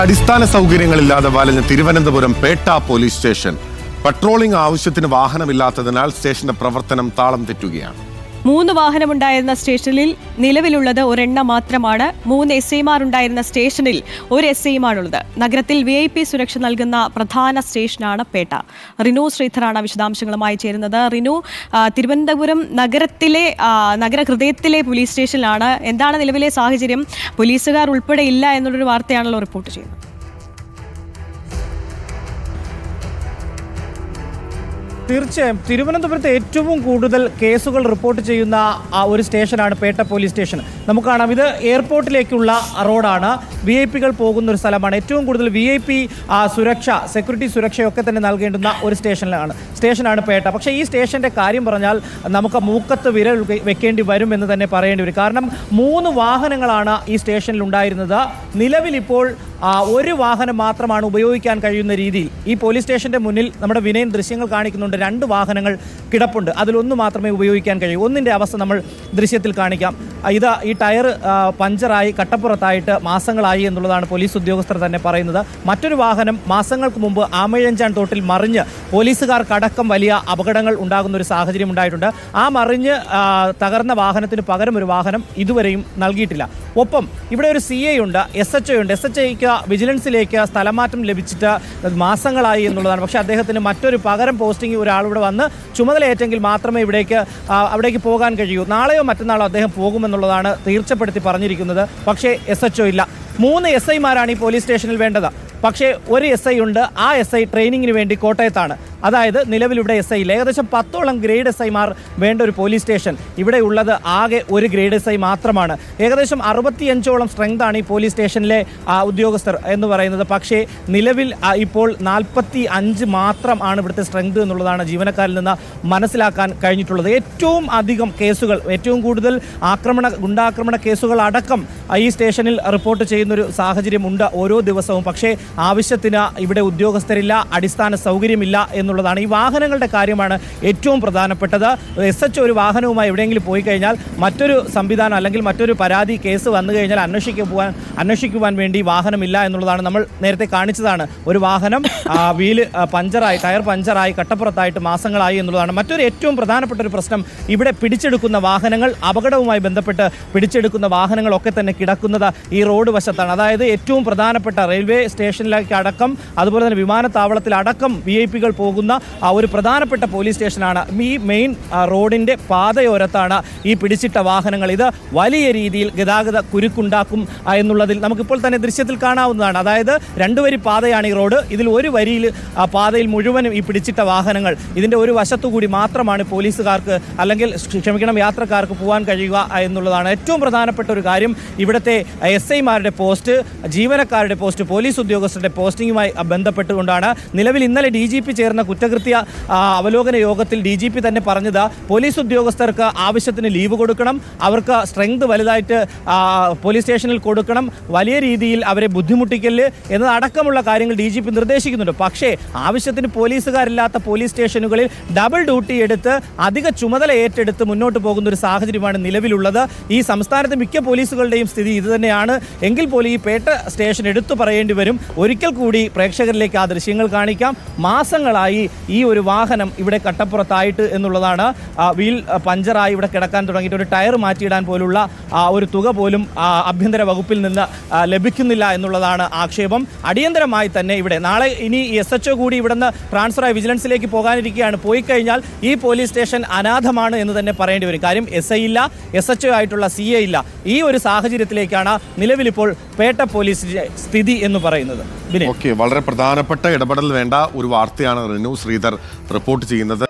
അടിസ്ഥാന സൗകര്യങ്ങളില്ലാതെ വലഞ്ഞ Thiruvananthapuram Pettah police station. Patrolling ആവശ്യത്തിന് വാഹനമില്ലാത്തതിനാൽ സ്റ്റേഷന്റെ പ്രവർത്തനം താളം തെറ്റുകയാണ്. 3 വാഹനമുണ്ടായിരുന്ന സ്റ്റേഷനിൽ നിലവിലുള്ളത് ഒരെണ്ണം മാത്രമാണ്. 3 SIമാർ ഉണ്ടായിരുന്ന സ്റ്റേഷനിൽ 1 SIമാണുള്ളത്. നഗരത്തിൽ VIP സുരക്ഷ നൽകുന്ന പ്രധാന സ്റ്റേഷനാണ് പേട്ട. റിനു ശ്രീധറാണ് വിശദാംശങ്ങളുമായി ചേരുന്നത്. റിനു, തിരുവനന്തപുരം നഗരഹൃദയത്തിലെ പോലീസ് സ്റ്റേഷനിലാണ്. എന്താണ് നിലവിലെ സാഹചര്യം? പോലീസുകാർ ഉൾപ്പെടെ ഇല്ല എന്നുള്ളൊരു വാർത്തയാണല്ലോ റിപ്പോർട്ട് ചെയ്യുന്നത്. തീർച്ചയായും തിരുവനന്തപുരത്ത് ഏറ്റവും കൂടുതൽ കേസുകൾ റിപ്പോർട്ട് ചെയ്യുന്ന ഒരു സ്റ്റേഷനാണ് പേട്ട പോലീസ് സ്റ്റേഷൻ. നമുക്ക് കാണാം, ഇത് എയർപോർട്ടിലേക്കുള്ള റോഡാണ്. VIP-കൾ പോകുന്ന ഒരു സ്ഥലമാണ്. ഏറ്റവും കൂടുതൽ VIP സുരക്ഷ, സെക്യൂരിറ്റി സുരക്ഷയൊക്കെ തന്നെ നൽകേണ്ടുന്ന ഒരു സ്റ്റേഷനാണ് പേട്ട. പക്ഷേ ഈ സ്റ്റേഷൻ്റെ കാര്യം പറഞ്ഞാൽ നമുക്ക് മൂക്കത്ത് വിരൽ വെക്കേണ്ടി വരും എന്ന് തന്നെ പറയേണ്ടി വരും. കാരണം 3 വാഹനങ്ങളാണ് ഈ സ്റ്റേഷനിൽ ഉണ്ടായിരുന്നത്. നിലവിലിപ്പോൾ 1 വാഹനം മാത്രമാണ് ഉപയോഗിക്കാൻ കഴിയുന്ന രീതിയിൽ ഈ പോലീസ് സ്റ്റേഷന്റെ മുന്നിൽ നമ്മുടെ വിനയൻ ദൃശ്യങ്ങൾ കാണിക്കുന്നുണ്ട്. 2 വാഹനങ്ങൾ കിടപ്പുണ്ട്. അതിലൊന്ന് മാത്രമേ ഉപയോഗിക്കാൻ കഴിയൂ. ഒന്നിൻ്റെ അവസ്ഥ നമ്മൾ ദൃശ്യത്തിൽ കാണിക്കാം. ഈ ടയർ പഞ്ചറായി കട്ടപ്പുറത്തായിട്ട് മാസങ്ങളായി എന്നുള്ളതാണ് പോലീസ് ഉദ്യോഗസ്ഥർ തന്നെ പറയുന്നത്. മറ്റൊരു വാഹനം മാസങ്ങൾക്ക് മുമ്പ് ആമഴഞ്ചാൻ തോട്ടിൽ മറിഞ്ഞ് പോലീസുകാർക്കടക്കം വലിയ അപകടങ്ങൾ ഉണ്ടാകുന്ന ഒരു സാഹചര്യം ഉണ്ടായിട്ടുണ്ട്. മറിഞ്ഞ് തകർന്ന വാഹനത്തിന് പകരം ഒരു വാഹനം ഇതുവരെയും നൽകിയിട്ടില്ല. ഒപ്പം ഇവിടെ ഒരു CI ഉണ്ട്, SHO ഉണ്ട്. SHOയ്ക്ക് വിജിലൻസിലേക്ക് സ്ഥലമാറ്റം ലഭിച്ചിട്ട് മാസങ്ങളായി എന്നുള്ളതാണ്. പക്ഷേ അദ്ദേഹത്തിന് മറ്റൊരു പകരം പോസ്റ്റിംഗ് ഒരാളിവിടെ വന്ന് ചുമതലയേറ്റെങ്കിൽ മാത്രമേ അവിടേക്ക് പോകാൻ കഴിയൂ. നാളെയോ മറ്റന്നാളോ അദ്ദേഹം പോകുമെന്നുള്ളതാണ് തീർച്ചപ്പെടുത്തി പറഞ്ഞിരിക്കുന്നത്. പക്ഷേ SHO ഇല്ല. 3 SIമാരാണ് ഈ പോലീസ് സ്റ്റേഷനിൽ വേണ്ടത്. പക്ഷേ ഒരു SI ഉണ്ട്. ആ SI ട്രെയിനിങ്ങിന് വേണ്ടി കോട്ടയത്താണ്. അതായത് നിലവിലിവിടെ SI ഇല്ല. ഏകദേശം 10ഓളം ഗ്രേഡ് SIമാർ വേണ്ട ഒരു പോലീസ് സ്റ്റേഷൻ. ഇവിടെ ഉള്ളത് ആകെ ഒരു ഗ്രേഡ് SI മാത്രമാണ്. ഏകദേശം 65ഓളം സ്ട്രെങ്താണ് ഈ പോലീസ് സ്റ്റേഷനിലെ ഉദ്യോഗസ്ഥർ എന്ന് പറയുന്നത്. പക്ഷേ നിലവിൽ ഇപ്പോൾ 45 മാത്രമാണ് ഇവിടുത്തെ സ്ട്രെങ്ത് എന്നുള്ളതാണ് ജീവനക്കാരിൽ നിന്ന് മനസ്സിലാക്കാൻ കഴിഞ്ഞിട്ടുള്ളത്. ഏറ്റവും അധികം കേസുകൾ, ഏറ്റവും കൂടുതൽ ഗുണ്ടാക്രമണ കേസുകൾ അടക്കം ഈ സ്റ്റേഷനിൽ റിപ്പോർട്ട് ചെയ്യുന്നൊരു സാഹചര്യമുണ്ട് ഓരോ ദിവസവും. പക്ഷേ ആവശ്യത്തിന് ഇവിടെ ഉദ്യോഗസ്ഥരില്ല, അടിസ്ഥാന സൗകര്യമില്ല എന്നുള്ളതാണ്. ഈ വാഹനങ്ങളുടെ കാര്യമാണ് ഏറ്റവും പ്രധാനപ്പെട്ടത്. SHO ഒരു വാഹനവുമായി എവിടെയെങ്കിലും പോയി കഴിഞ്ഞാൽ മറ്റൊരു സംവിധാനം അല്ലെങ്കിൽ മറ്റൊരു പരാതി കേസ് വന്നു കഴിഞ്ഞാൽ അന്വേഷിക്കുവാൻ വേണ്ടി വാഹനമില്ല എന്നുള്ളതാണ്. നമ്മൾ നേരത്തെ കാണിച്ചതാണ്. ഒരു വാഹനം ടയർ പഞ്ചറായി കട്ടപ്പുറത്തായിട്ട് മാസങ്ങളായി എന്നുള്ളതാണ്. മറ്റൊരു ഏറ്റവും പ്രധാനപ്പെട്ട ഒരു പ്രശ്നം, ഇവിടെ പിടിച്ചെടുക്കുന്ന വാഹനങ്ങൾ, അപകടവുമായി ബന്ധപ്പെട്ട് പിടിച്ചെടുക്കുന്ന വാഹനങ്ങളൊക്കെ തന്നെ കിടക്കുന്നത് ഈ റോഡ് വശത്താണ്. അതായത് ഏറ്റവും പ്രധാനപ്പെട്ട റെയിൽവേ സ്റ്റേഷനിലേക്ക് അടക്കം, അതുപോലെ തന്നെ വിമാനത്താവളത്തിലടക്കം VIP-കൾ പോകുന്ന ഒരു പ്രധാനപ്പെട്ട പോലീസ് സ്റ്റേഷനാണ്. ഈ മെയിൻ റോഡിൻ്റെ പാതയോരത്താണ് ഈ പിടിച്ചിട്ട വാഹനങ്ങൾ. ഇത് വലിയ രീതിയിൽ ഗതാഗത കുരുക്കുണ്ടാക്കും എന്നുള്ളതിൽ നമുക്കിപ്പോൾ തന്നെ ദൃശ്യത്തിൽ കാണാവുന്നതാണ്. അതായത് 2 വരി പാതയാണ് ഈ റോഡ്. ഇതിൽ ഒരു വരിയിൽ പാതയിൽ മുഴുവനും ഈ പിടിച്ചിട്ട വാഹനങ്ങൾ, ഇതിൻ്റെ ഒരു വശത്തുകൂടി മാത്രമാണ് പോലീസുകാർക്ക് അല്ലെങ്കിൽ യാത്രക്കാർക്ക് പോകാൻ കഴിയുക എന്നുള്ളതാണ് ഏറ്റവും പ്രധാനപ്പെട്ട ഒരു കാര്യം. ഇവിടുത്തെ SIമാരുടെ പോസ്റ്റ്, ജീവനക്കാരുടെ പോസ്റ്റ്, പോലീസ് ഉദ്യോഗസ്ഥരുടെ പോസ്റ്റിങ്ങുമായി ബന്ധപ്പെട്ടുകൊണ്ടാണ്. നിലവിൽ ഇന്നലെ DGP ചേർന്ന കുറ്റകൃത്യ അവലോകന യോഗത്തിൽ DGP തന്നെ പറഞ്ഞത്, പോലീസ് ഉദ്യോഗസ്ഥർക്ക് ആവശ്യത്തിന് ലീവ് കൊടുക്കണം, അവർക്ക് സ്ട്രെങ്ത് വലുതായിട്ട് പോലീസ് സ്റ്റേഷനിൽ കൊടുക്കണം, വലിയ രീതിയിൽ അവരെ ബുദ്ധിമുട്ടിക്കല് എന്നതടക്കമുള്ള കാര്യങ്ങൾ DGP നിർദ്ദേശിക്കുന്നുണ്ട്. പക്ഷേ ആവശ്യത്തിന് പോലീസുകാരില്ലാത്ത പോലീസ് സ്റ്റേഷനുകളിൽ ഡബിൾ ഡ്യൂട്ടി എടുത്ത് അധിക ചുമതല ഏറ്റെടുത്ത് മുന്നോട്ട് പോകുന്ന ഒരു സാഹചര്യമാണ് നിലവിലുള്ളത്. ഈ സംസ്ഥാനത്തെ മിക്ക പോലീസുകളുടെയും സ്ഥിതി ഇതുതന്നെയാണ്. എങ്കിൽ പോലും ഈ പേട്ട സ്റ്റേഷൻ എടുത്തു പറയേണ്ടി വരും. ഒരിക്കൽ കൂടി പ്രേക്ഷകരിലേക്ക് ആ ദൃശ്യങ്ങൾ കാണിക്കാം. മാസങ്ങളായി ഈ ഒരു വാഹനം ഇവിടെ കട്ടപ്പുറത്തായിട്ട് എന്നുള്ളതാണ്. വീൽ പഞ്ചറായി ഇവിടെ കിടക്കാൻ തുടങ്ങിയിട്ട് ഒരു ടയർ മാറ്റിയിടാൻ പോലുള്ള ഒരു തുക പോലും ആഭ്യന്തര വകുപ്പിൽ നിന്ന് ലഭിക്കുന്നില്ല എന്നുള്ളതാണ് ആക്ഷേപം. അടിയന്തരമായി തന്നെ ഇവിടെ നാളെ ഇനി SHO കൂടി ഇവിടുന്ന് ട്രാൻസ്ഫറായി വിജിലൻസിലേക്ക് പോകാനിരിക്കുകയാണ്. പോയി കഴിഞ്ഞാൽ ഈ പോലീസ് സ്റ്റേഷൻ അനാഥമാണ് എന്ന് തന്നെ പറയേണ്ടി വരും. കാര്യം SI ഇല്ല, SHO ആയിട്ടുള്ള CA ഇല്ല. ഈ ഒരു സാഹചര്യത്തിലേക്കാണ് നിലവിലിപ്പോൾ പേട്ട പോലീസിന്റെ സ്ഥിതി എന്ന് പറയുന്നത്. വളരെ പ്രധാനപ്പെട്ട ഇടപെടൽ വേണ്ട ഒരു വാർത്തയാണ് റിനു ശ്രീധർ റിപ്പോർട്ട് ചെയ്യുന്നത്.